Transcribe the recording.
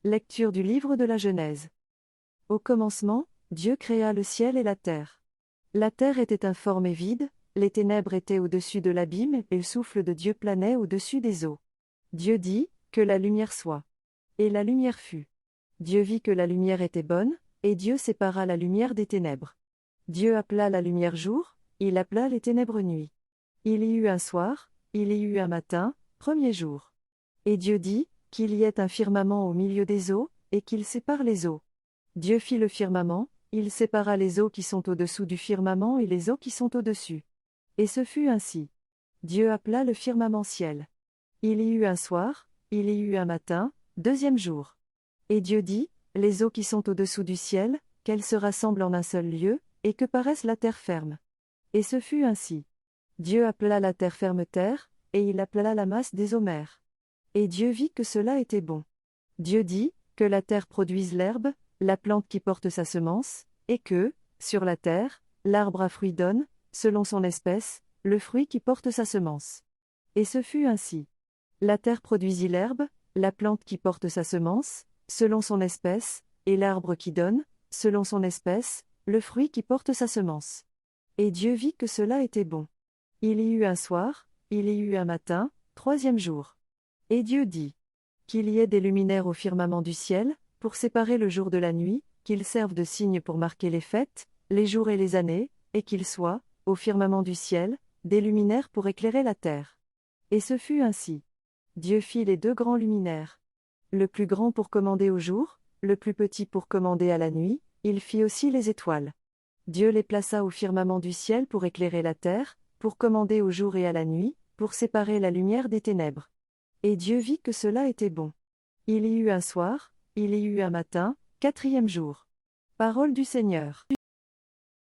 Lecture du livre de la Genèse. Au commencement, Dieu créa le ciel et la terre. La terre était informe et vide, les ténèbres étaient au-dessus de l'abîme et le souffle de Dieu planait au-dessus des eaux. Dieu dit, que la lumière soit. Et la lumière fut. Dieu vit que la lumière était bonne, et Dieu sépara la lumière des ténèbres. Dieu appela la lumière jour, il appela les ténèbres nuit. Il y eut un soir, il y eut un matin, premier jour. Et Dieu dit, qu'il y ait un firmament au milieu des eaux, et qu'il sépare les eaux. Dieu fit le firmament, il sépara les eaux qui sont au-dessous du firmament et les eaux qui sont au-dessus. Et ce fut ainsi. Dieu appela le firmament ciel. Il y eut un soir, il y eut un matin, deuxième jour. Et Dieu dit, les eaux qui sont au-dessous du ciel, qu'elles se rassemblent en un seul lieu, et que paraisse la terre ferme. Et ce fut ainsi. Dieu appela la terre ferme terre, et il appela la masse des eaux mers. Et Dieu vit que cela était bon. Dieu dit, que la terre produise l'herbe, la plante qui porte sa semence, et que, sur la terre, l'arbre à fruit donne, selon son espèce, le fruit qui porte sa semence. Et ce fut ainsi. La terre produisit l'herbe, la plante qui porte sa semence, selon son espèce, et l'arbre qui donne, selon son espèce, le fruit qui porte sa semence. Et Dieu vit que cela était bon. Il y eut un soir, il y eut un matin, troisième jour. Et Dieu dit, qu'il y ait des luminaires au firmament du ciel, pour séparer le jour de la nuit, qu'ils servent de signe pour marquer les fêtes, les jours et les années, et qu'il soit, au firmament du ciel, des luminaires pour éclairer la terre. Et ce fut ainsi. Dieu fit les deux grands luminaires. Le plus grand pour commander au jour, le plus petit pour commander à la nuit, il fit aussi les étoiles. Dieu les plaça au firmament du ciel pour éclairer la terre, pour commander au jour et à la nuit, pour séparer la lumière des ténèbres. Et Dieu vit que cela était bon. Il y eut un soir, il y eut un matin, quatrième jour. Parole du Seigneur.